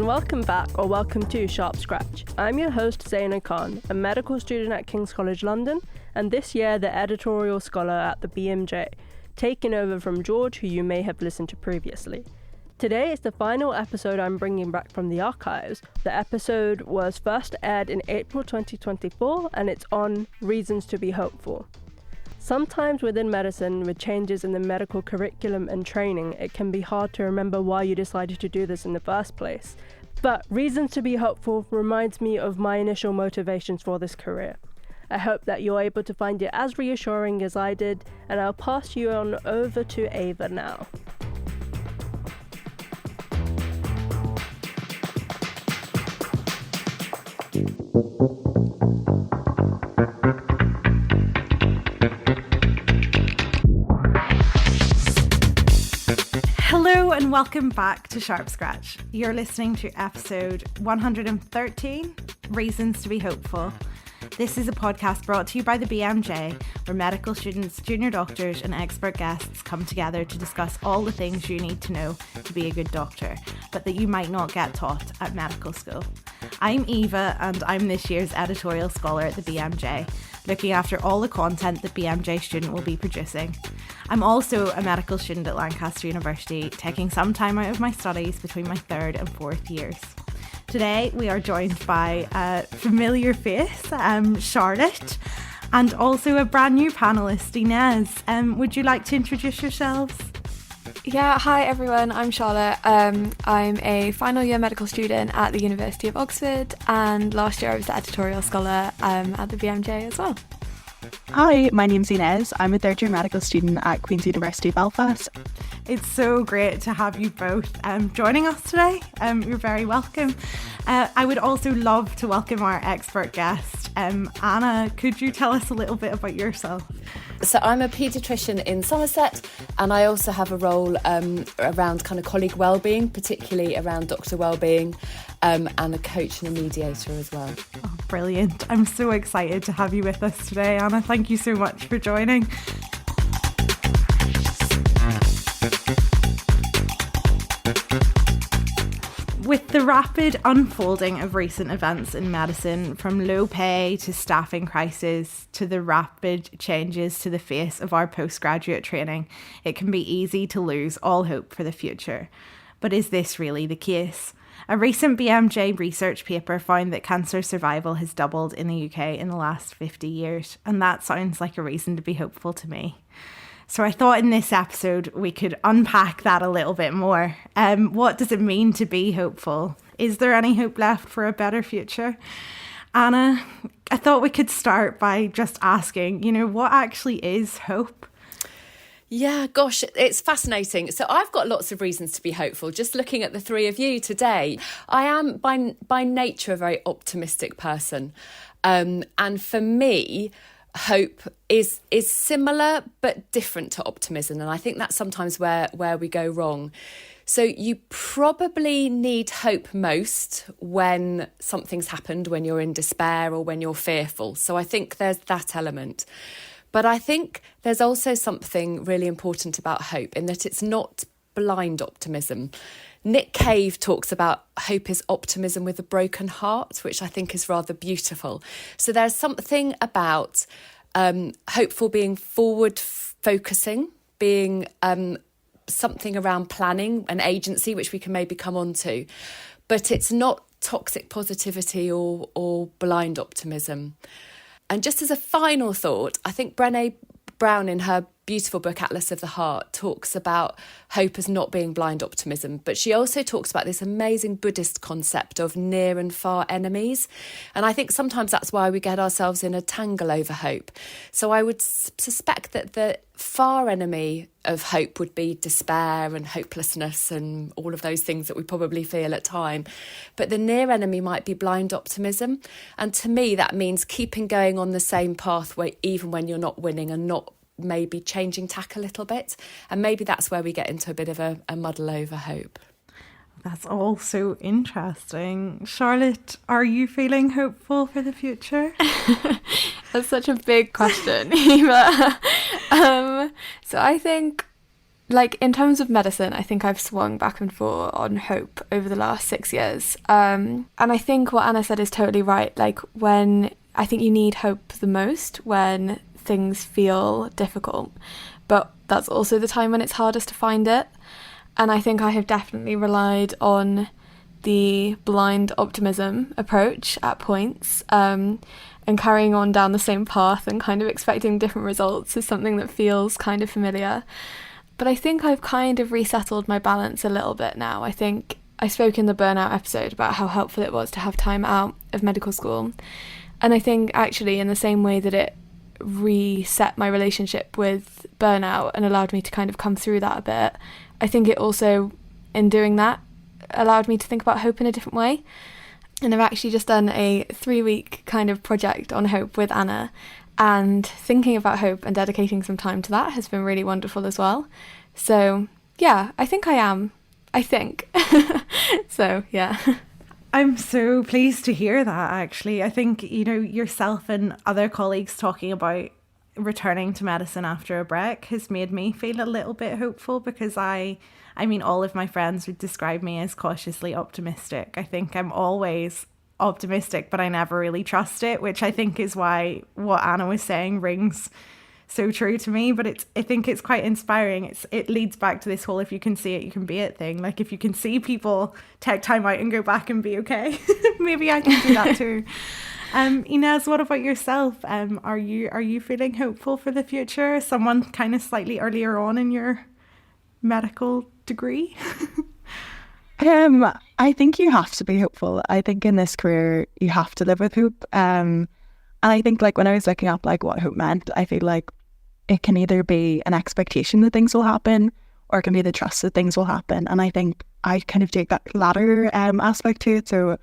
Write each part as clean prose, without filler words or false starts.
and welcome back or welcome to Sharp Scratch. I'm your host Zaynah Khan, a medical student at King's College London, and this year the editorial scholar at the BMJ, taking over from George, who you may have listened to previously. Today is the final episode I'm bringing back from the archives. The episode was first aired in April 2024 and it's on reasons to be hopeful. Sometimes within medicine, with changes in the medical curriculum and training, it can be hard to remember why you decided to do this in the first place. But reasons to be hopeful reminds me of my initial motivations for this career. I hope that you're able to find it as reassuring as I did, and I'll pass you on over to Ava now. Hello and welcome back to Sharp Scratch. You're listening to episode 113, Reasons to be Hopeful. This is a podcast brought to you by the BMJ, where medical students, junior doctors and expert guests come together to discuss all the things you need to know to be a good doctor, but that you might not get taught at medical school. I'm Eva and I'm this year's editorial scholar at the BMJ, looking after all the content the BMJ student will be producing. I'm also a medical student at Lancaster University, taking some time out of my studies between my third and fourth years. Today we are joined by a familiar face, Charlotte, and also a brand new panellist, Inez. Would you like to introduce yourselves? Yeah, hi everyone, I'm Charlotte. I'm a final year medical student at the University of Oxford, and last year I was the editorial scholar at the BMJ as well. Hi, my name's Inez. I'm a third year medical student at Queen's University Belfast. It's so great to have you both joining us today. You're very welcome. I would also love to welcome our expert guest. Anna, could you tell us a little bit about yourself? So I'm a pediatrician in Somerset, and I also have a role around kind of colleague wellbeing, particularly around doctor wellbeing, and a coach and a mediator as well. Oh, brilliant. I'm so excited to have you with us today, Anna. Thank you so much for joining. With the rapid unfolding of recent events in medicine, from low pay to staffing crisis to the rapid changes to the face of our postgraduate training, it can be easy to lose all hope for the future. But is this really the case? A recent BMJ research paper found that cancer survival has doubled in the UK in the last 50 years, and that sounds like a reason to be hopeful to me. So I thought in this episode we could unpack that a little bit more. What does it mean to be hopeful? Is there any hope left for a better future? Anna, I thought we could start by just asking, what actually is hope? Yeah, gosh, it's fascinating. So I've got lots of reasons to be hopeful. Just looking at the three of you today, I am by nature a very optimistic person. And for me, hope is similar but different to optimism, and I think that's sometimes where we go wrong. So you probably need hope most when something's happened, when you're in despair or when you're fearful. So I think there's that element. But I think there's also something really important about hope in that it's not blind optimism. Nick Cave talks about hope is optimism with a broken heart, which I think is rather beautiful. So there's something about hopeful being forward focusing, being something around planning and agency, which we can maybe come on to. But it's not toxic positivity or blind optimism. And just as a final thought, I think Brené Brown in her beautiful book Atlas of the Heart talks about hope as not being blind optimism, but she also talks about this amazing Buddhist concept of near and far enemies, and I think sometimes that's why we get ourselves in a tangle over hope. So I would suspect that the far enemy of hope would be despair and hopelessness and all of those things that we probably feel at time, but the near enemy might be blind optimism, and to me that means keeping going on the same path even when you're not winning, and not maybe changing tack a little bit. And maybe that's where we get into a bit of a muddle over hope. That's all so interesting. Charlotte, are you feeling hopeful for the future? That's such a big question, Eva. So I think like in terms of medicine, I think I've swung back and forth on hope over the last 6 years. And I think what Anna said is totally right. Like when I think you need hope the most when things feel difficult, but that's also the time when it's hardest to find it. And I think I have definitely relied on the blind optimism approach at points, and carrying on down the same path and kind of expecting different results is something that feels kind of familiar. But I think I've kind of resettled my balance a little bit now. I think I spoke in the burnout episode about how helpful it was to have time out of medical school. And I think actually in the same way that it reset my relationship with burnout and allowed me to kind of come through that a bit, I think it also, in doing that, allowed me to think about hope in a different way. And I've actually just done a 3-week kind of project on hope with Anna, and thinking about hope and dedicating some time to that has been really wonderful as well. So yeah, I think I am. I think. So yeah. I'm so pleased to hear that, actually. I think, you know, yourself and other colleagues talking about returning to medicine after a break has made me feel a little bit hopeful, because I mean, all of my friends would describe me as cautiously optimistic. I think I'm always optimistic, but I never really trust it, which I think is why what Anna was saying rings so true to me. But I think it's quite inspiring. It leads back to this whole "if you can see it, you can be it" thing. Like, if you can see people take time out and go back and be okay, maybe I can do that too. Inez, what about yourself? Are you feeling hopeful for the future? Someone kind of slightly earlier on in your medical degree? I think you have to be hopeful. I think in this career you have to live with hope. And I think, like, when I was looking up like what hope meant, I feel like it can either be an expectation that things will happen, or it can be the trust that things will happen. And I think I kind of take that latter aspect to it. So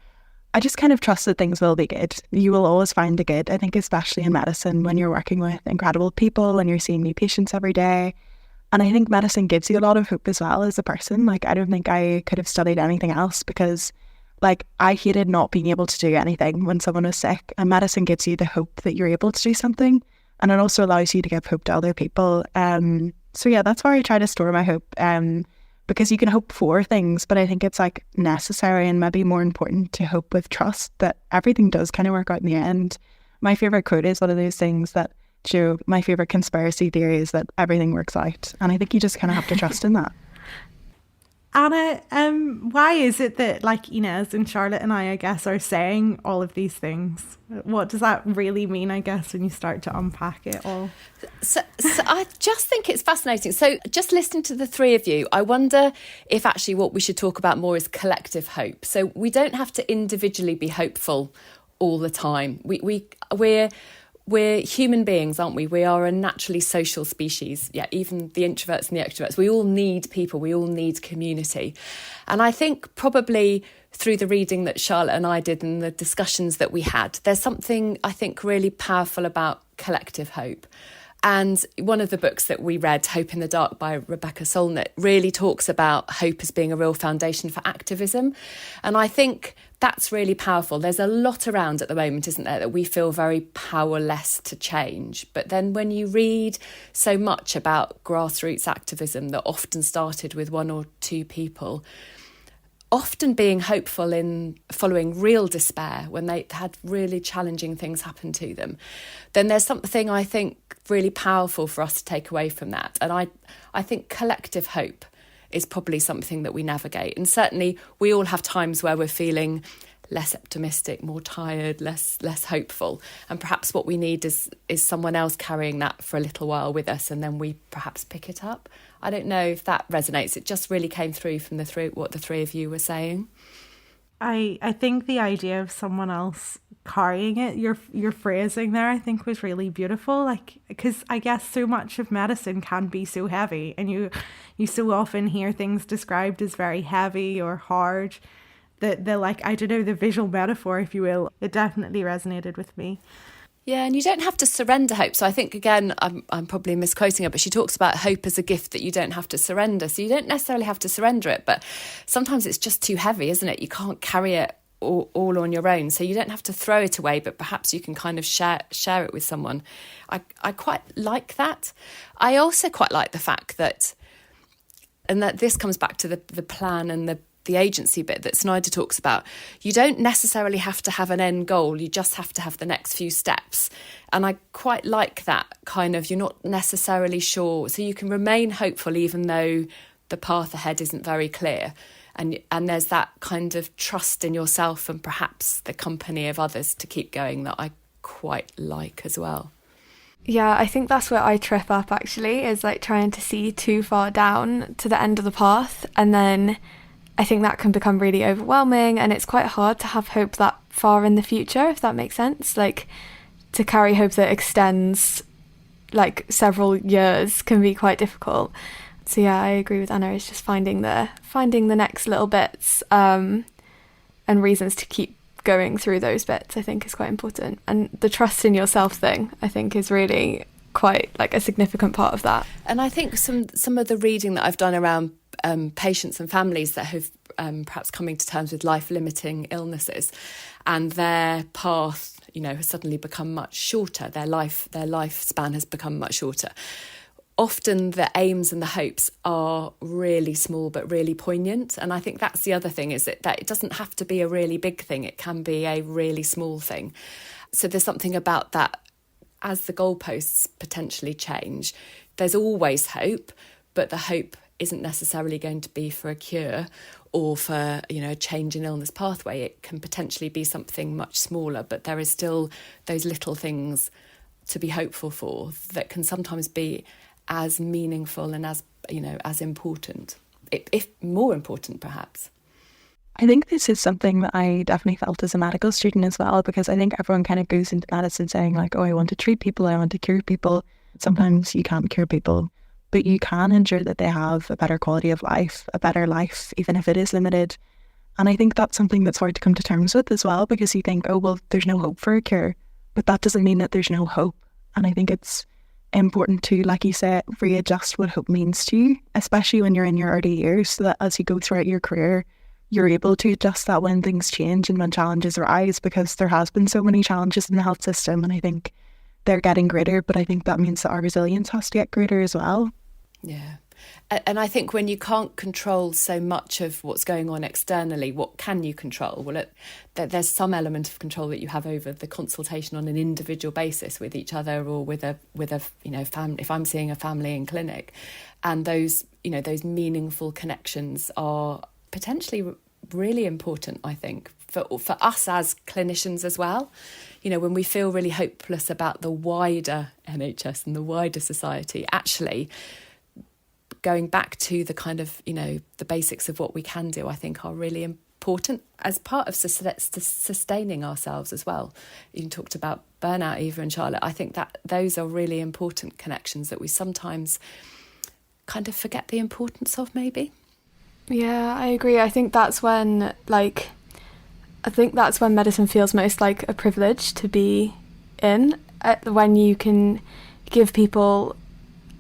I just kind of trust that things will be good. You will always find the good. I think especially in medicine, when you're working with incredible people and you're seeing new patients every day. And I think medicine gives you a lot of hope as well as a person. Like, I don't think I could have studied anything else, because like I hated not being able to do anything when someone was sick, and medicine gives you the hope that you're able to do something, and it also allows you to give hope to other people. So yeah, that's where I try to store my hope, because you can hope for things, but I think it's like necessary and maybe more important to hope with trust that everything does kind of work out in the end. My favourite quote is one of those things that, my favourite conspiracy theory is that everything works out, and I think you just kind of have to trust in that. Anna, why is it that, like, Inez and Charlotte and I guess, are saying all of these things? What does that really mean, I guess, when you start to unpack it all? So I just think it's fascinating. So just listening to the three of you, I wonder if actually what we should talk about more is collective hope. So we don't have to individually be hopeful all the time. We're human beings, aren't we? We are a naturally social species. Yeah, even the introverts and the extroverts. We all need people. We all need community. And I think probably through the reading that Charlotte and I did and the discussions that we had, there's something I think really powerful about collective hope. And one of the books that we read, Hope in the Dark by Rebecca Solnit, really talks about hope as being a real foundation for activism. And I think that's really powerful. There's a lot around at the moment, isn't there, that we feel very powerless to change. But then when you read so much about grassroots activism that often started with one or two people, often being hopeful in following real despair when they had really challenging things happen to them, then there's something I think really powerful for us to take away from that. And I think collective hope is probably something that we navigate. And certainly we all have times where we're feeling less optimistic, more tired, less hopeful. And perhaps what we need is someone else carrying that for a little while with us, and then we perhaps pick it up. I don't know if that resonates. It just really came through from what the three of you were saying. I think the idea of someone else carrying it, your phrasing there, I think was really beautiful. Like, because I guess so much of medicine can be so heavy, and you so often hear things described as very heavy or hard. The like, I don't know, the visual metaphor, if you will, it definitely resonated with me. Yeah, and you don't have to surrender hope. So I think, again, I'm probably misquoting her, but she talks about hope as a gift that you don't have to surrender. So you don't necessarily have to surrender it, but sometimes it's just too heavy, isn't it? You can't carry it all on your own. So you don't have to throw it away, but perhaps you can kind of share it with someone. I quite like that. I also quite like the fact that and that this comes back to the plan and the agency bit that Snyder talks about. You don't necessarily have to have an end goal, you just have to have the next few steps. And I quite like that kind of, you're not necessarily sure, so you can remain hopeful even though the path ahead isn't very clear. And there's that kind of trust in yourself and perhaps the company of others to keep going that I quite like as well. Yeah, I think that's where I trip up actually, is like trying to see too far down to the end of the path, and then I think that can become really overwhelming, and it's quite hard to have hope that far in the future, if that makes sense. Like, to carry hope that extends like several years can be quite difficult. So yeah, I agree with Anna. It's just finding the next little bits and reasons to keep going through those bits, I think, is quite important. And the trust in yourself thing, I think, is really quite like a significant part of that. And I think some of the reading that I've done around patients and families that have perhaps coming to terms with life-limiting illnesses, and their path, has suddenly become much shorter. Their lifespan has become much shorter. Often the aims and the hopes are really small but really poignant. And I think that's the other thing, is that it doesn't have to be a really big thing. It can be a really small thing. So there's something about that. As the goalposts potentially change, there's always hope, but the hope isn't necessarily going to be for a cure or for, a change in illness pathway. It can potentially be something much smaller, but there is still those little things to be hopeful for that can sometimes be as meaningful and as important, if more important perhaps. I think this is something that I definitely felt as a medical student as well, because I think everyone kind of goes into medicine saying like, oh, I want to treat people, I want to cure people. Sometimes you can't cure people, but you can ensure that they have a better quality of life, a better life, even if it is limited. And I think that's something that's hard to come to terms with as well, because you think, oh, well, there's no hope for a cure, but that doesn't mean that there's no hope. And I think it's important to, like you said, readjust what hope means to you, especially when you're in your early years, so that as you go throughout your career, you're able to adjust that when things change and when challenges arise, because there has been so many challenges in the health system, and I think they're getting greater, but I think that means that our resilience has to get greater as well. Yeah. And I think when you can't control so much of what's going on externally, what can you control? Well, there's some element of control that you have over the consultation on an individual basis with each other, or with a family, if I'm seeing a family in clinic, and those meaningful connections are potentially really important, I think, for us as clinicians as well. When we feel really hopeless about the wider NHS and the wider society, actually going back to the kind of, the basics of what we can do, I think are really important as part of sustaining ourselves as well. You talked about burnout, Eva and Charlotte. I think that those are really important connections that we sometimes kind of forget the importance of, maybe. Yeah, I agree. I think that's when medicine feels most like a privilege to be in, when you can give people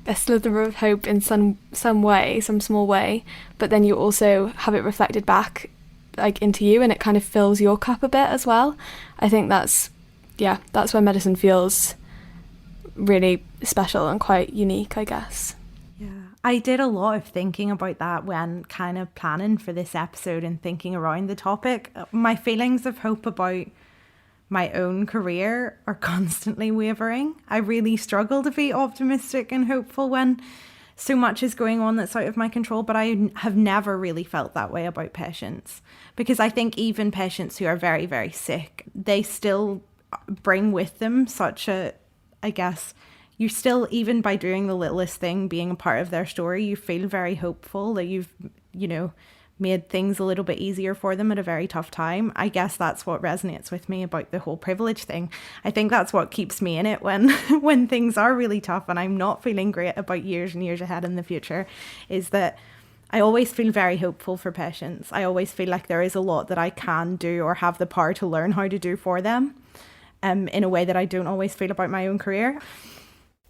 a slither of hope in some way, some small way, but then you also have it reflected back like into you, and it kind of fills your cup a bit as well. I think that's where medicine feels really special and quite unique, I guess. Yeah, I did a lot of thinking about that when kind of planning for this episode and thinking around the topic. My feelings of hope about my own career are constantly wavering. I really struggle to be optimistic and hopeful when so much is going on that's out of my control, but I have never really felt that way about patients, because I think even patients who are very, very sick, they still bring with them such a, I guess, you still, even by doing the littlest thing, being a part of their story, you feel very hopeful that you've, made things a little bit easier for them at a very tough time. I guess that's what resonates with me about the whole privilege thing. I think that's what keeps me in it when things are really tough and I'm not feeling great about years and years ahead in the future, is that I always feel very hopeful for patients. I always feel like there is a lot that I can do or have the power to learn how to do for them, in a way that I don't always feel about my own career.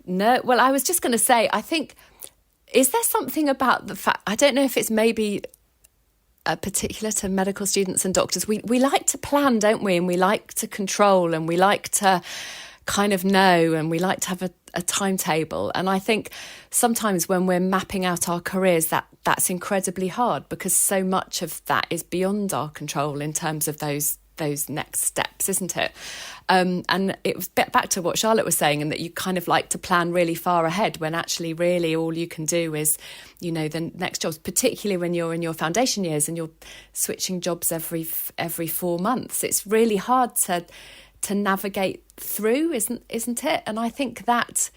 No, well, I was just going to say, I think, is there something about the fact, I don't know if it's maybe particular to medical students and doctors, we like to plan, don't we? And we like to control, and we like to kind of know, and we like to have a timetable. And I think sometimes when we're mapping out our careers, that's incredibly hard, because so much of that is beyond our control in terms of those next steps, isn't it? And it was back to what Charlotte was saying, and that you kind of like to plan really far ahead, when actually really all you can do is, the next jobs, particularly when you're in your foundation years and you're switching jobs every 4 months. It's really hard to navigate through, isn't it? And I think that's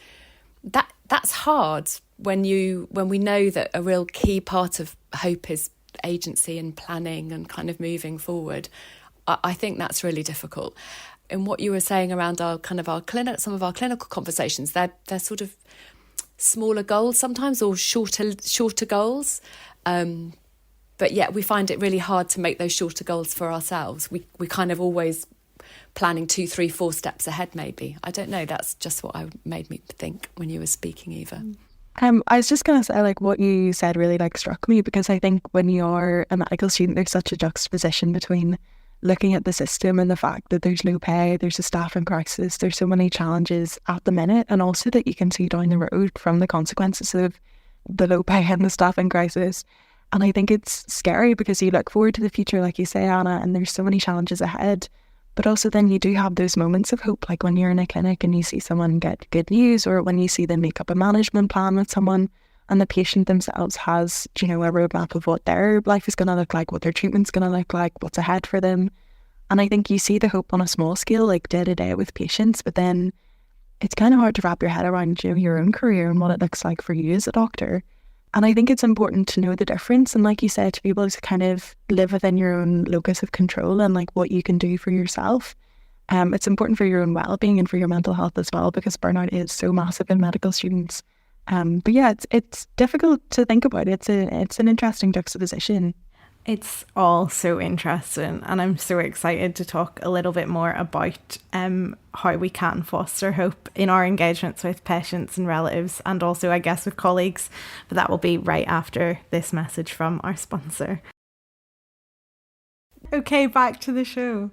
hard when we know that a real key part of hope is agency and planning and kind of moving forward. I think that's really difficult. And what you were saying around some of our clinical conversations, they're sort of smaller goals sometimes, or shorter goals. But yet we find it really hard to make those shorter goals for ourselves. We kind of always planning 2, 3, 4 steps ahead, maybe. I don't know. That's just what made me think when you were speaking, Eva. I was just going to say, like, what you said really struck me, because I think when you're a medical student, there's such a juxtaposition between looking at the system and the fact that there's low pay, there's a staffing crisis, there's so many challenges at the minute, and also that you can see down the road from the consequences of the low pay and the staffing crisis. And I think it's scary, because you look forward to the future, like you say, Anna, and there's so many challenges ahead. But also then you do have those moments of hope, like when you're in a clinic and you see someone get good news, or when you see them make up a management plan with someone, and the patient themselves has, a roadmap of what their life is going to look like, what their treatment's going to look like, what's ahead for them. And I think you see the hope on a small scale, like day to day with patients, but then it's kind of hard to wrap your head around, your own career and what it looks like for you as a doctor. And I think it's important to know the difference, and like you said, to be able to kind of live within your own locus of control and like what you can do for yourself. It's important for your own well-being and for your mental health as well, because burnout is so massive in medical students. But yeah, it's difficult to think about. It's an interesting juxtaposition. It's all so interesting, and I'm so excited to talk a little bit more about how we can foster hope in our engagements with patients and relatives, and also, I guess, with colleagues. But that will be right after this message from our sponsor. Okay, back to the show.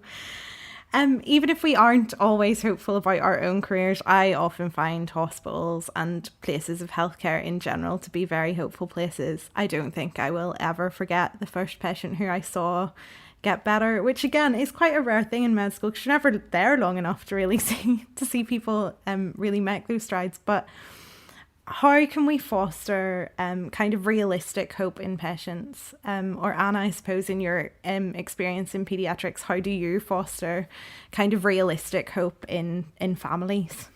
Even if we aren't always hopeful about our own careers, I often find hospitals and places of healthcare in general to be very hopeful places. I don't think I will ever forget the first patient who I saw get better, which again is quite a rare thing in med school, because you're never there long enough to really see people really make those strides. But how can we foster kind of realistic hope in patients? Or Anna, I suppose, in your experience in paediatrics, how do you foster kind of realistic hope in families?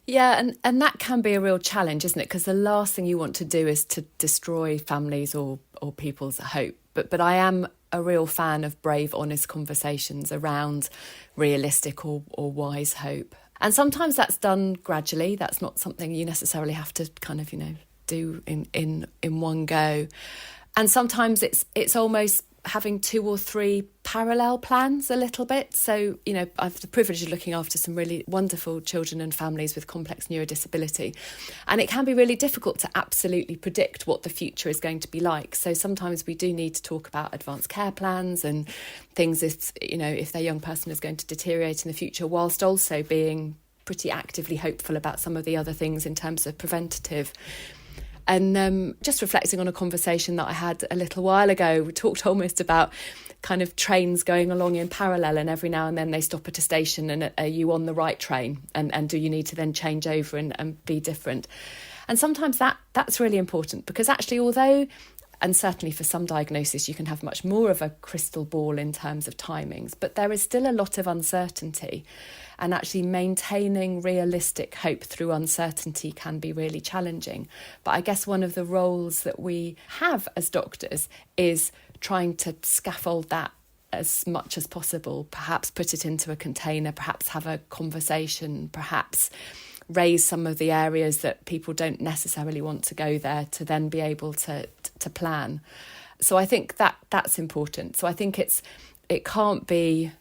Yeah, and that can be a real challenge, isn't it? Because the last thing you want to do is to destroy families or people's hope. But I am a real fan of brave, honest conversations around realistic or wise hope. And sometimes that's done gradually. That's not something you necessarily have to kind of, do in one go. And sometimes it's almost having 2 or 3 parallel plans a little bit. So, I have the privilege of looking after some really wonderful children and families with complex neurodisability. And it can be really difficult to absolutely predict what the future is going to be like. So sometimes we do need to talk about advanced care plans and things if their young person is going to deteriorate in the future, whilst also being pretty actively hopeful about some of the other things in terms of preventative. And just reflecting on a conversation that I had a little while ago, we talked almost about kind of trains going along in parallel, and every now and then they stop at a station, and are you on the right train? And do you need to then change over and be different? And sometimes that's really important, because actually, although, and certainly for some diagnoses, you can have much more of a crystal ball in terms of timings, but there is still a lot of uncertainty. And actually maintaining realistic hope through uncertainty can be really challenging. But I guess one of the roles that we have as doctors is trying to scaffold that as much as possible, perhaps put it into a container, perhaps have a conversation, perhaps raise some of the areas that people don't necessarily want to go there, to then be able to plan. So I think that's important. So I think it can't be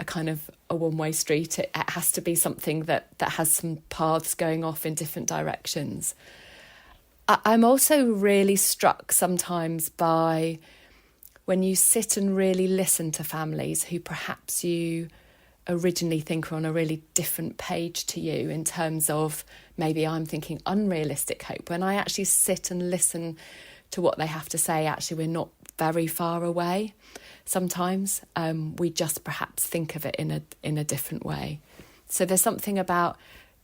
a kind of a one-way street. It has to be something that has some paths going off in different directions. I'm also really struck sometimes by when you sit and really listen to families who perhaps you originally think are on a really different page to you in terms of maybe I'm thinking unrealistic hope. When I actually sit and listen to what they have to say, actually we're not very far away. Sometimes we just perhaps think of it in a different way. So there's something about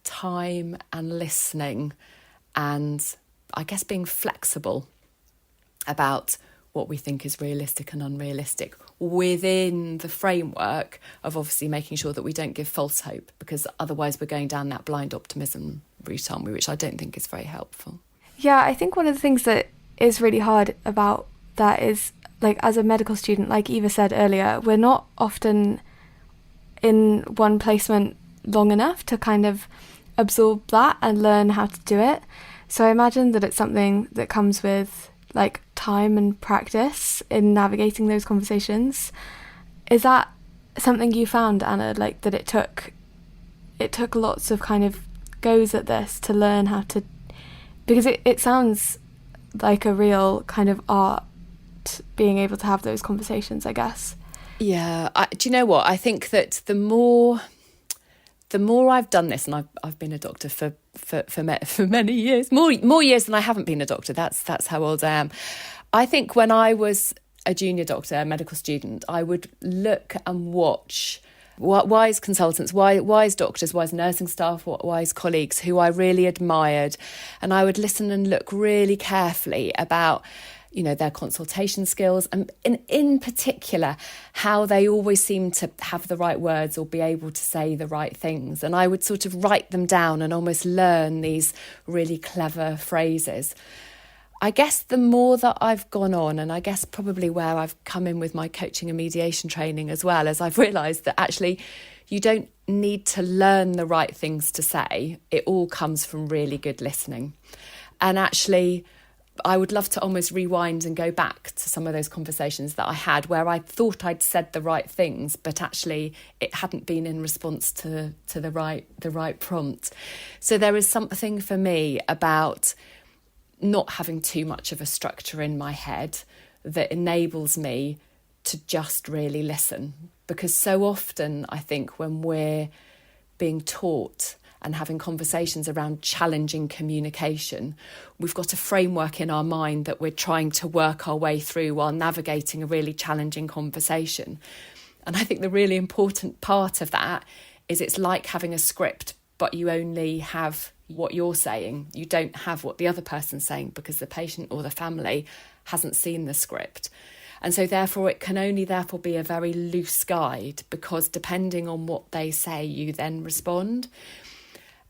time and listening and I guess being flexible about what we think is realistic and unrealistic within the framework of obviously making sure that we don't give false hope, because otherwise we're going down that blind optimism route, aren't we, which I don't think is very helpful. Yeah, I think one of the things that is really hard about that is, like, as a medical student, like Eva said earlier, we're not often in one placement long enough to kind of absorb that and learn how to do it. So I imagine that it's something that comes with like time and practice in navigating those conversations. Is that something you found, Anna, like that it took lots of kind of goes at this to learn how to, because it sounds like a real kind of art being able to have those conversations, I guess. Yeah, do you know what? I think that the more I've done this, and I've been a doctor for many years, more years than I haven't been a doctor. That's how old I am. I think when I was a junior doctor, a medical student, I would look and watch wise consultants, wise doctors, wise nursing staff, wise colleagues who I really admired, and I would listen and look really carefully about, you know, their consultation skills, and in particular, how they always seem to have the right words or be able to say the right things. And I would sort of write them down and almost learn these really clever phrases. I guess the more that I've gone on, and I guess probably where I've come in with my coaching and mediation training as well, as I've realised that actually you don't need to learn the right things to say. It all comes from really good listening. And actually, I would love to almost rewind and go back to some of those conversations that I had where I thought I'd said the right things, but actually it hadn't been in response to the right prompt. So there is something for me about not having too much of a structure in my head that enables me to just really listen. Because so often I think when we're being taught and having conversations around challenging communication, we've got a framework in our mind that we're trying to work our way through while navigating a really challenging conversation. And I think the really important part of that is it's like having a script, but you only have what you're saying. You don't have what the other person's saying because the patient or the family hasn't seen the script. And so therefore it can only therefore be a very loose guide, because depending on what they say, you then respond.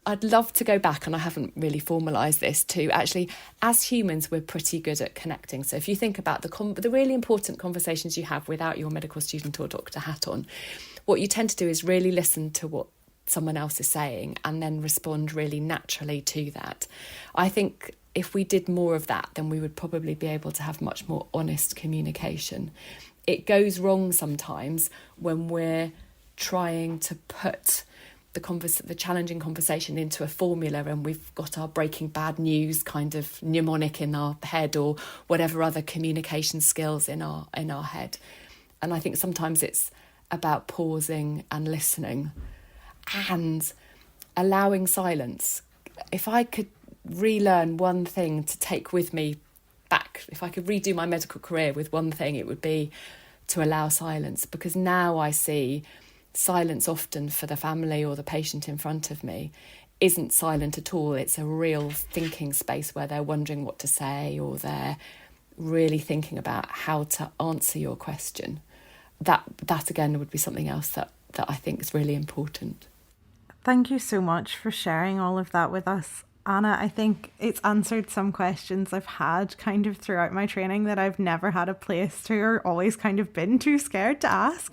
I'd love to go back, and I haven't really formalised this, to actually, as humans, we're pretty good at connecting. So if you think about the really important conversations you have without your medical student or doctor hat on, what you tend to do is really listen to what someone else is saying and then respond really naturally to that. I think if we did more of that, then we would probably be able to have much more honest communication. It goes wrong sometimes when we're trying to put the challenging conversation into a formula, and we've got our Breaking Bad news kind of mnemonic in our head, or whatever other communication skills in our head. And I think sometimes it's about pausing and listening and allowing silence. If I could relearn one thing to take with me back, if I could redo my medical career with one thing, it would be to allow silence. Because now I see silence often for the family or the patient in front of me isn't silent at all. It's a real thinking space where they're wondering what to say, or they're really thinking about how to answer your question. That again would be something else that I think is really important. Thank you so much for sharing all of that with us, Anna. I think it's answered some questions I've had kind of throughout my training that I've never had a place to, or always kind of been too scared to ask.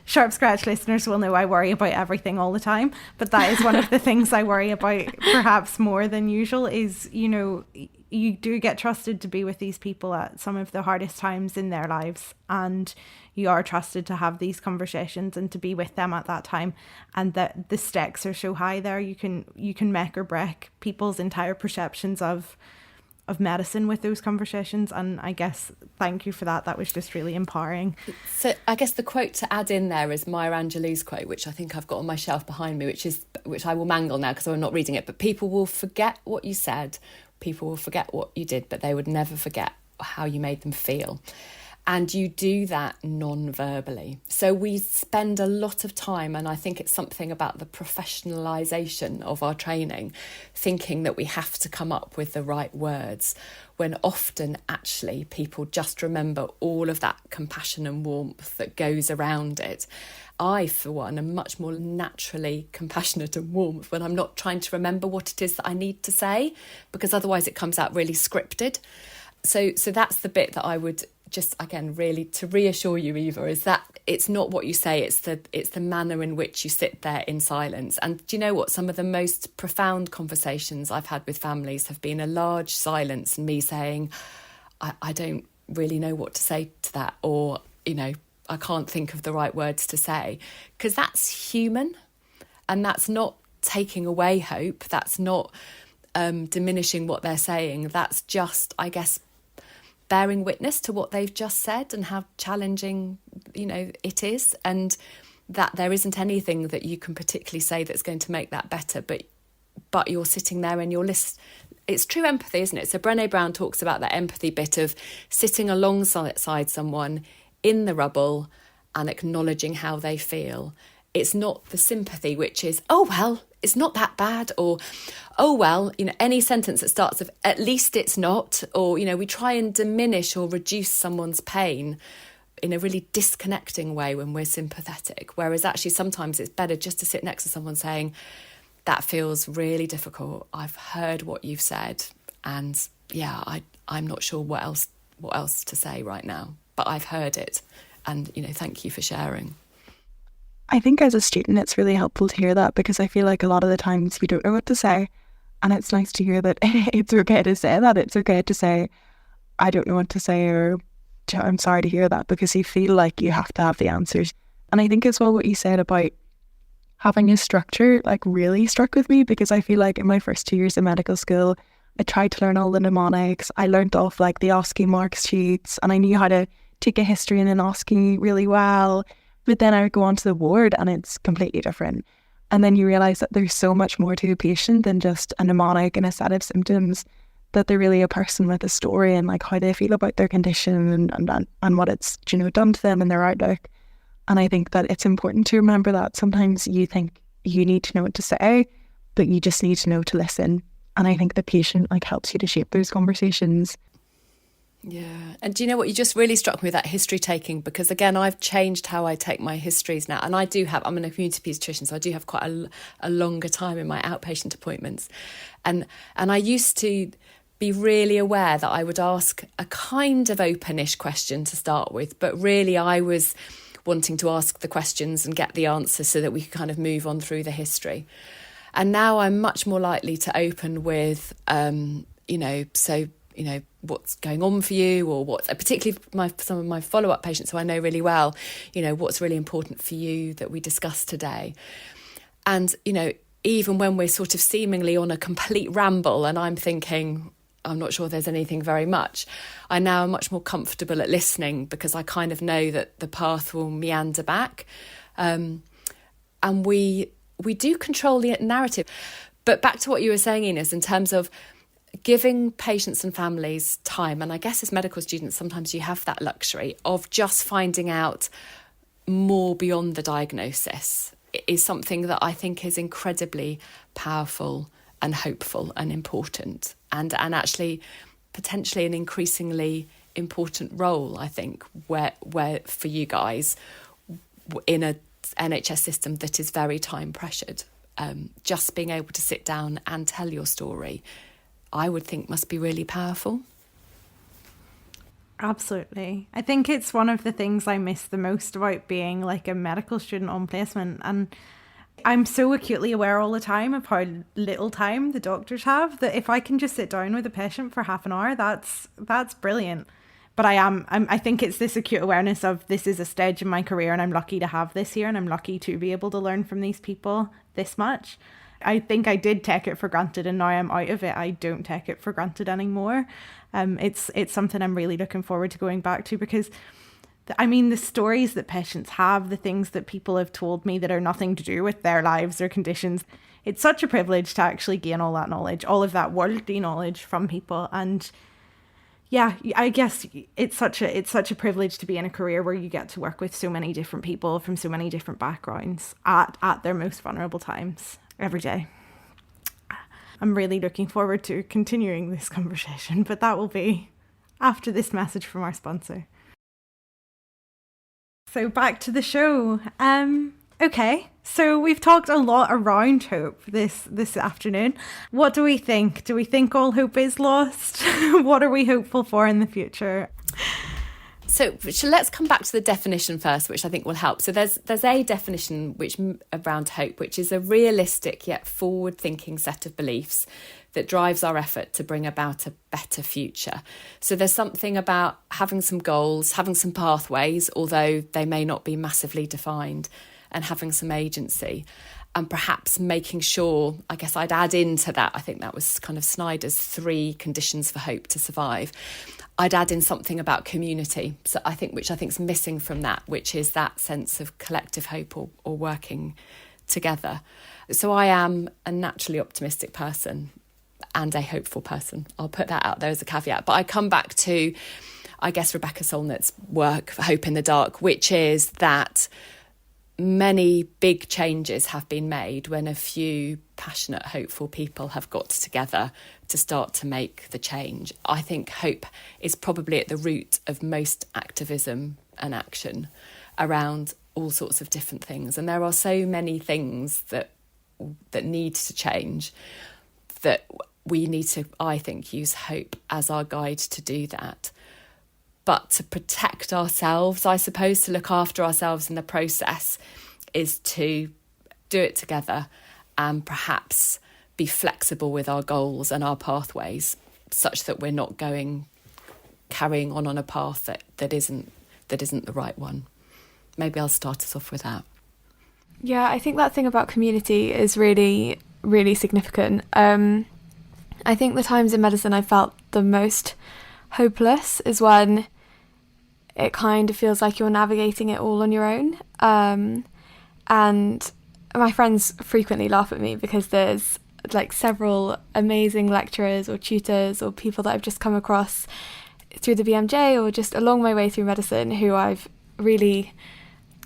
Sharp Scratch listeners will know I worry about everything all the time, but that is one of the things I worry about perhaps more than usual is, you know, you do get trusted to be with these people at some of the hardest times in their lives, and you are trusted to have these conversations and to be with them at that time, and that the stakes are so high there, you can make or break people's entire perceptions of medicine with those conversations. And I guess thank you for that. That was just really empowering. So I guess the quote to add in there is Maya Angelou's quote, which I think I've got on my shelf behind me, which I will mangle now because I'm not reading it. But people will forget what you said, people will forget what you did, but they would never forget how you made them feel. And you do that non-verbally. So we spend a lot of time, and I think it's something about the professionalisation of our training, thinking that we have to come up with the right words, when often actually people just remember all of that compassion and warmth that goes around it. I, for one, am much more naturally compassionate and warm when I'm not trying to remember what it is that I need to say, because otherwise it comes out really scripted. So that's the bit that I would just, again, really to reassure you, Eva, is that it's not what you say, it's the manner in which you sit there in silence. And do you know what? Some of the most profound conversations I've had with families have been a large silence and me saying, I don't really know what to say to that, or, you know, I can't think of the right words to say, because that's human, and that's not taking away hope. That's not diminishing what they're saying. That's just, I guess, bearing witness to what they've just said and how challenging, you know, it is, and that there isn't anything that you can particularly say that's going to make that better. But you're sitting there and you're listening. It's true empathy, isn't it? So Brené Brown talks about that empathy bit of sitting alongside someone in the rubble and acknowledging how they feel. It's not the sympathy, which is, oh, well, it's not that bad, or, oh, well, you know, any sentence that starts with, at least it's not, or, you know, we try and diminish or reduce someone's pain in a really disconnecting way when we're sympathetic. Whereas actually sometimes it's better just to sit next to someone saying, that feels really difficult. I've heard what you've said, and yeah, I'm not sure what else to say right now, but I've heard it, and, you know, thank you for sharing. I think as a student, it's really helpful to hear that, because I feel like a lot of the times we don't know what to say. And it's nice to hear that it's okay to say that. It's okay to say, I don't know what to say, or I'm sorry to hear that, because you feel like you have to have the answers. And I think as well what you said about having a structure, like, really struck with me, because I feel like in my first 2 years of medical school, I tried to learn all the mnemonics. I learned off like the OSCE mark sheets, and I knew how to take a history in an OSCE really well. But then I would go onto the ward and it's completely different. And then you realise that there's so much more to a patient than just a mnemonic and a set of symptoms, that they're really a person with a story and like how they feel about their condition and what it's, you know, done to them and their outlook. And I think that it's important to remember that sometimes you think you need to know what to say, but you just need to know to listen. And I think the patient like helps you to shape those conversations. Yeah. And do you know what? You just really struck me with that history taking, because again, I've changed how I take my histories now. And I'm a community paediatrician, so I do have quite a longer time in my outpatient appointments. And I used to be really aware that I would ask a kind of openish question to start with, but really I was wanting to ask the questions and get the answers so that we could kind of move on through the history. And now I'm much more likely to open with, what's going on for you, or what's particularly some of my follow-up patients who I know really well, you know, what's really important for you that we discussed today. And, you know, even when we're sort of seemingly on a complete ramble and I'm thinking, I'm not sure there's anything very much, I now am much more comfortable at listening, because I kind of know that the path will meander back. And we do control the narrative. But back to what you were saying, Ines, in terms of giving patients and families time, and I guess as medical students sometimes you have that luxury of just finding out more beyond the diagnosis, is something that I think is incredibly powerful and hopeful and important, and actually potentially an increasingly important role, I think, where for you guys in a NHS system that is very time pressured. Just being able to sit down and tell your story, I would think must be really powerful. Absolutely. I think it's one of the things I miss the most about being like a medical student on placement. And I'm so acutely aware all the time of how little time the doctors have, that if I can just sit down with a patient for half an hour, that's brilliant. But I think it's this acute awareness of this is a stage in my career and I'm lucky to have this here, and I'm lucky to be able to learn from these people this much. I think I did take it for granted, and now I'm out of it, I don't take it for granted anymore. It's something I'm really looking forward to going back to, because the stories that patients have, the things that people have told me that are nothing to do with their lives or conditions, it's such a privilege to actually gain all that knowledge, all of that worldly knowledge from people. And yeah, I guess it's such a privilege to be in a career where you get to work with so many different people from so many different backgrounds at their most vulnerable times every day. I'm really looking forward to continuing this conversation, but that will be after this message from our sponsor. So back to the show. Okay, so we've talked a lot around hope this afternoon. What do we think? Do we think all hope is lost? What are we hopeful for in the future? So let's come back to the definition first, which I think will help. So there's a definition around hope, which is a realistic yet forward-thinking set of beliefs that drives our effort to bring about a better future. So there's something about having some goals, having some pathways, although they may not be massively defined, and having some agency, and perhaps making sure, I guess I'd add into that, I think that was kind of Snyder's 3 conditions for hope to survive. I'd add in something about community, so which I think is missing from that, which is that sense of collective hope or working together. So I am a naturally optimistic person and a hopeful person. I'll put that out there as a caveat. But I come back to, I guess, Rebecca Solnit's work, Hope in the Dark, which is that many big changes have been made when a few passionate, hopeful people have got together to start to make the change. I think hope is probably at the root of most activism and action around all sorts of different things. And there are so many things that need to change that we need to, I think, use hope as our guide to do that. But to protect ourselves, I suppose, to look after ourselves in the process, is to do it together and perhaps be flexible with our goals and our pathways, such that we're not carrying on a path that isn't the right one. Maybe I'll start us off with that. Yeah, I think that thing about community is really, really significant. I think the times in medicine I felt the most hopeless is when it kind of feels like you're navigating it all on your own. And my friends frequently laugh at me because there's like several amazing lecturers or tutors or people that I've just come across through the BMJ or just along my way through medicine who I've really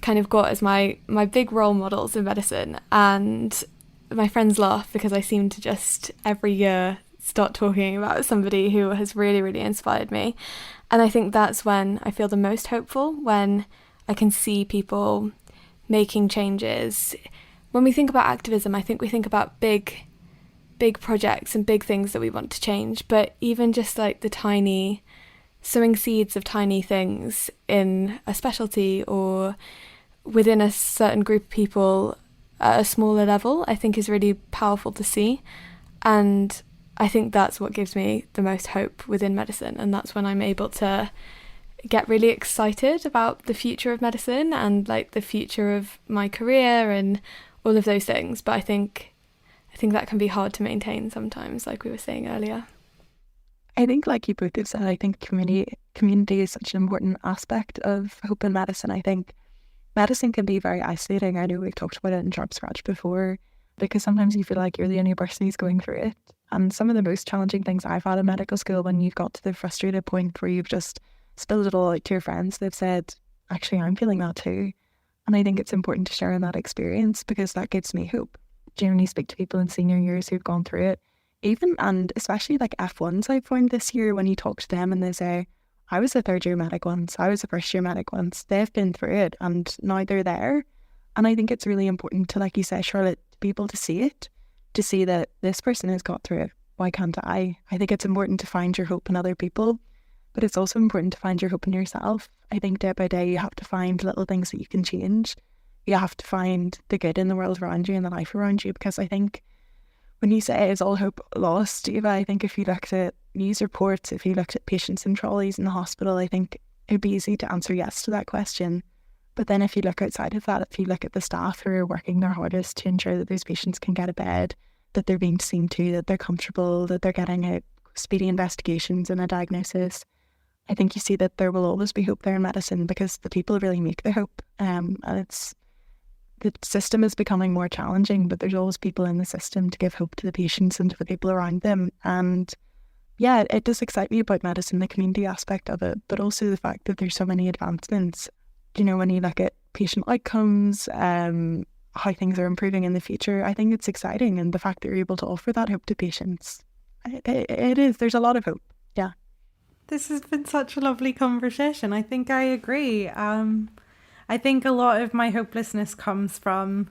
kind of got as my big role models in medicine. And my friends laugh because I seem to just every year start talking about somebody who has really, really inspired me. And I think that's when I feel the most hopeful, when I can see people making changes. When we think about activism, I think we think about big projects and big things that we want to change. But even just like the tiny, sowing seeds of tiny things in a specialty or within a certain group of people at a smaller level, I think is really powerful to see. And I think that's what gives me the most hope within medicine, and that's when I'm able to get really excited about the future of medicine and like the future of my career and all of those things. But I think that can be hard to maintain sometimes, like we were saying earlier. I think, like you both have said, I think community is such an important aspect of hope in medicine. I think medicine can be very isolating. I know we've talked about it in Sharp Scratch before, because sometimes you feel like you're the only person who's going through it. And some of the most challenging things I've had in medical school, when you've got to the frustrated point where you've just spilled it all out to your friends, they've said, actually, I'm feeling that too. And I think it's important to share in that experience because that gives me hope. Generally speak to people in senior years who've gone through it, even and especially like F1s I've found this year, when you talk to them and they say, I was a third year medic once, I was a first year medic once, they've been through it and now they're there. And I think it's really important to, like you say, Charlotte, to be able to see it, to see that this person has got through it. Why can't I? I think it's important to find your hope in other people, but it's also important to find your hope in yourself. I think day by day you have to find little things that you can change. You have to find the good in the world around you and the life around you, because I think when you say, is all hope lost, Eva, I think if you looked at news reports, if you looked at patients in trolleys in the hospital, I think it'd be easy to answer yes to that question. But then if you look outside of that, if you look at the staff who are working their hardest to ensure that those patients can get a bed, that they're being seen to, that they're comfortable, that they're getting a speedy investigations and a diagnosis, I think you see that there will always be hope there in medicine, because the people really make the hope. And the system is becoming more challenging, but there's always people in the system to give hope to the patients and to the people around them. And yeah, it does excite me about medicine, the community aspect of it, but also the fact that there's so many advancements. You know, when you look at patient outcomes, how things are improving in the future, I think it's exciting. And the fact that you're able to offer that hope to patients, it is. There's a lot of hope. Yeah. This has been such a lovely conversation. I think I agree. I think a lot of my hopelessness comes from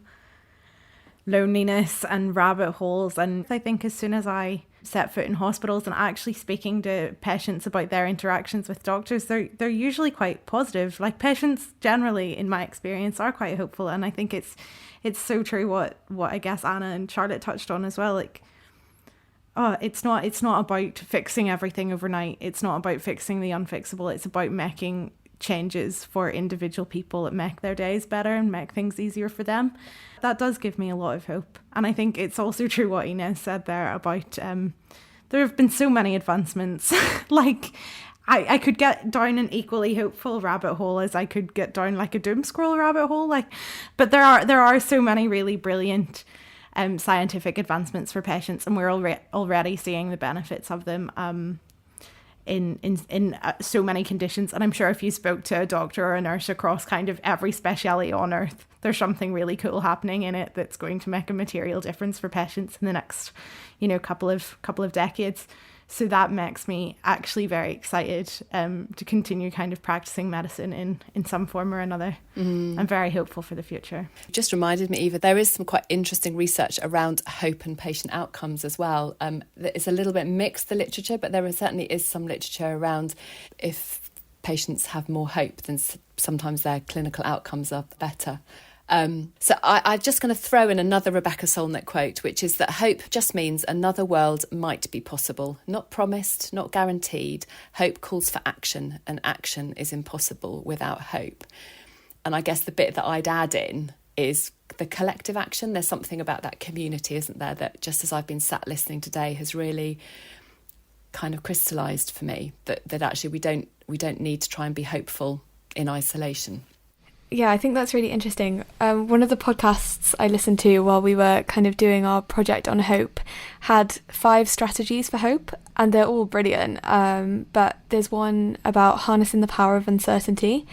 loneliness and rabbit holes. And I think as soon as I set foot in hospitals and actually speaking to patients about their interactions with doctors, they're usually quite positive. Like, patients generally, in my experience, are quite hopeful. And I think it's so true what I guess Anna and Charlotte touched on as well. Like, it's not about fixing everything overnight. It's not about fixing the unfixable. It's about making changes for individual people that make their days better and make things easier for them. That does give me a lot of hope. And I think it's also true what Inez said there about there have been so many advancements. Like, I could get down an equally hopeful rabbit hole as I could get down like a doom scroll rabbit hole. Like, but there are so many really brilliant scientific advancements for patients, and we're already seeing the benefits of them in so many conditions. And I'm sure if you spoke to a doctor or a nurse across kind of every speciality on earth, there's something really cool happening in it that's going to make a material difference for patients in the next, couple of decades. So that makes me actually very excited to continue kind of practicing medicine in some form or another. I'm very hopeful for the future. Just reminded me, Eva, there is some quite interesting research around hope and patient outcomes as well. It's a little bit mixed, the literature, but there certainly is some literature around if patients have more hope, then sometimes their clinical outcomes are better. So I'm just going to throw in another Rebecca Solnit quote, which is that hope just means another world might be possible, not promised, not guaranteed. Hope calls for action, and action is impossible without hope. And I guess the bit that I'd add in is the collective action. There's something about that community, isn't there, that just as I've been sat listening today has really kind of crystallised for me that actually we don't need to try and be hopeful in isolation. Yeah, I think that's really interesting. One of the podcasts I listened to while we were kind of doing our project on hope had 5 strategies for hope, and they're all brilliant. But there's one about harnessing the power of uncertainty.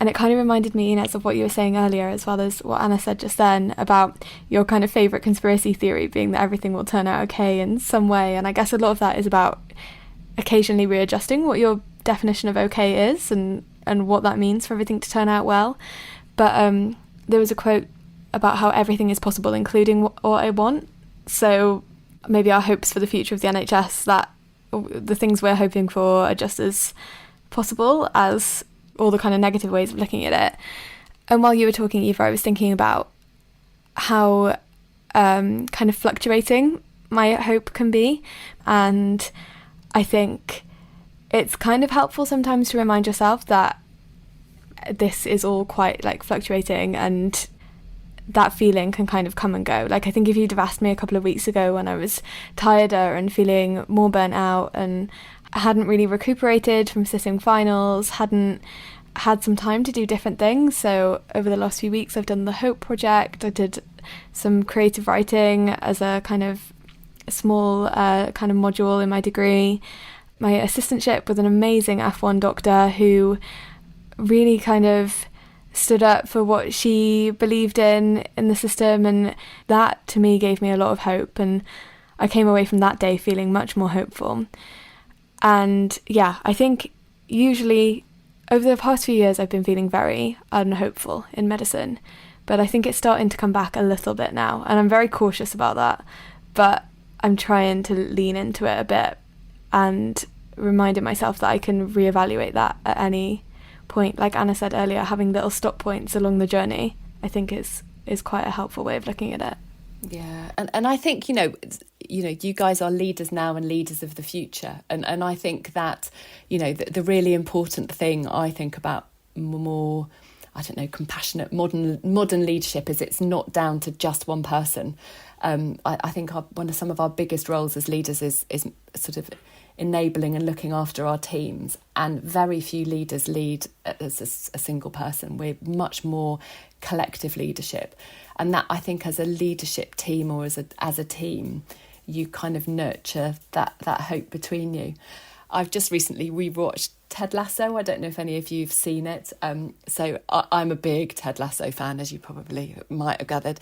And it kind of reminded me, Inez, of what you were saying earlier, as well as what Anna said just then about your kind of favourite conspiracy theory being that everything will turn out okay in some way. And I guess a lot of that is about occasionally readjusting what your definition of okay is and what that means for everything to turn out well. But there was a quote about how everything is possible, including what I want. So maybe our hopes for the future of the NHS, that the things we're hoping for are just as possible as all the kind of negative ways of looking at it. And while you were talking, Eva, I was thinking about how kind of fluctuating my hope can be. And I think it's kind of helpful sometimes to remind yourself that this is all quite like fluctuating, and that feeling can kind of come and go. Like, I think if you'd have asked me a couple of weeks ago when I was tireder and feeling more burnt out and hadn't really recuperated from sitting finals, hadn't had some time to do different things. So over the last few weeks I've done the Hope Project. I did some creative writing as a kind of small kind of module in my degree. My assistantship with an amazing F1 doctor who really kind of stood up for what she believed in the system, and that to me gave me a lot of hope, and I came away from that day feeling much more hopeful. And yeah, I think usually over the past few years I've been feeling very unhopeful in medicine, but I think it's starting to come back a little bit now, and I'm very cautious about that, but I'm trying to lean into it a bit and reminding myself that I can reevaluate that at any point. Like Anna said earlier, having little stop points along the journey I think is quite a helpful way of looking at it. Yeah, and I think, you know, you guys are leaders now and leaders of the future. And I think that, you know, the really important thing I think about more compassionate modern leadership is it's not down to just one person. I think some of our biggest roles as leaders is sort of enabling and looking after our teams, and very few leaders lead as a single person. We're much more collective leadership, and that, I think, as a leadership team or as a team, you kind of nurture that hope between you. I've just recently rewatched Ted Lasso. I don't know if any of you've seen it. So I'm a big Ted Lasso fan, as you probably might have gathered.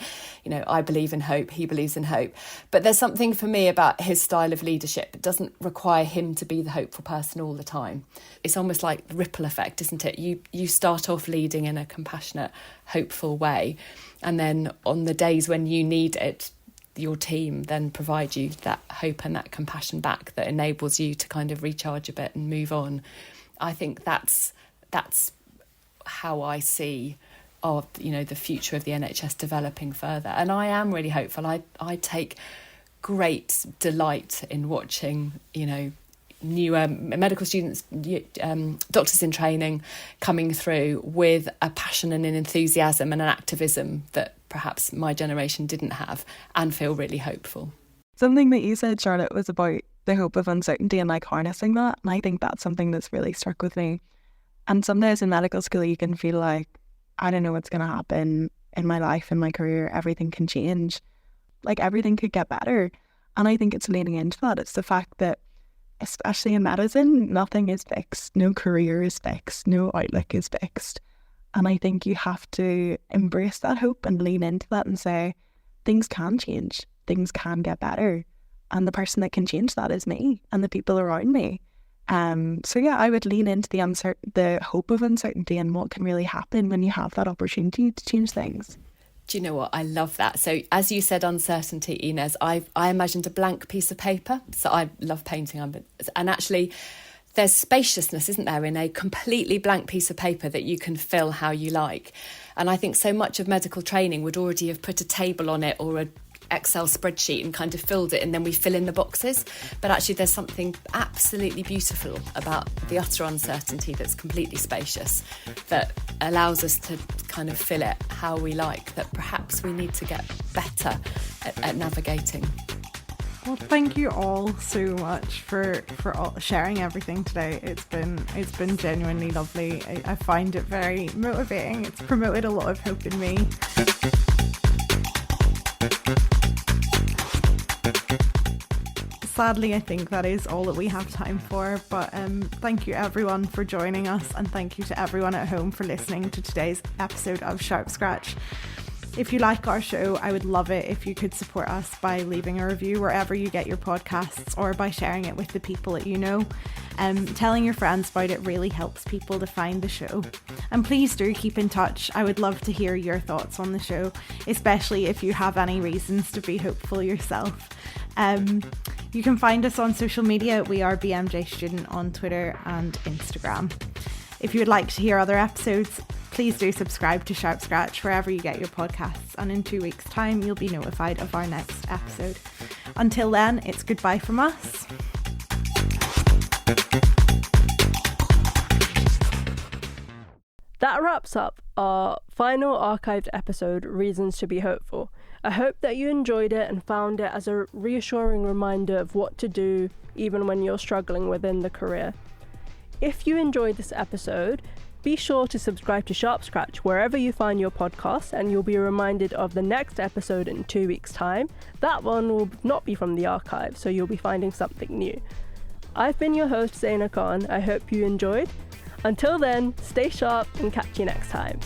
I believe in hope. He believes in hope. But there's something for me about his style of leadership. It doesn't require him to be the hopeful person all the time. It's almost like the ripple effect, isn't it? You start off leading in a compassionate, hopeful way. And then on the days when you need it, your team then provide you that hope and that compassion back that enables you to kind of recharge a bit and move on. I think that's how I see the future of the NHS developing further. And I am really hopeful. I take great delight in watching, newer medical students, doctors in training coming through with a passion and an enthusiasm and an activism that perhaps my generation didn't have, and feel really hopeful. Something that you said, Charlotte, was about the hope of uncertainty and harnessing that. And I think that's something that's really struck with me. And some days in medical school, you can feel like, I don't know what's going to happen in my life, in my career. Everything can change. Everything could get better. And I think it's leaning into that. It's the fact that, especially in medicine, nothing is fixed. No career is fixed. No outlook is fixed. And I think you have to embrace that hope and lean into that and say, things can change. Things can get better. And the person that can change that is me and the people around me. I would lean into the hope of uncertainty and what can really happen when you have that opportunity to change things. Do you know what? I love that. So as you said, uncertainty, Inez, I imagined a blank piece of paper. So I love painting. And actually, there's spaciousness, isn't there, in a completely blank piece of paper that you can fill how you like. And I think so much of medical training would already have put a table on it or a Excel spreadsheet and kind of filled it, and then we fill in the boxes. But actually there's something absolutely beautiful about the utter uncertainty that's completely spacious, that allows us to kind of fill it how we like, that perhaps we need to get better at navigating. Well, thank you all so much for sharing everything today. It's been genuinely lovely. I find it very motivating. It's promoted a lot of hope in me. Sadly, I think that is all that we have time for, but thank you everyone for joining us, and thank you to everyone at home for listening to today's episode of Sharp Scratch. If you like our show, I would love it if you could support us by leaving a review wherever you get your podcasts, or by sharing it with the people that you know. Telling your friends about it really helps people to find the show. And please do keep in touch. I would love to hear your thoughts on the show, especially if you have any reasons to be hopeful yourself. You can find us on social media. We are BMJ Student on Twitter and Instagram. If you would like to hear other episodes, please do subscribe to Sharp Scratch wherever you get your podcasts, and in 2 weeks' time you'll be notified of our next episode. Until then, it's goodbye from us. That wraps up our final archived episode, Reasons to be Hopeful. I hope that you enjoyed it and found it as a reassuring reminder of what to do even when you're struggling within the career. If you enjoyed this episode, be sure to subscribe to Sharp Scratch wherever you find your podcasts, and you'll be reminded of the next episode in 2 weeks' time. That one will not be from the archive, so you'll be finding something new. I've been your host, Zaynah Khan. I hope you enjoyed. Until then, stay sharp and catch you next time.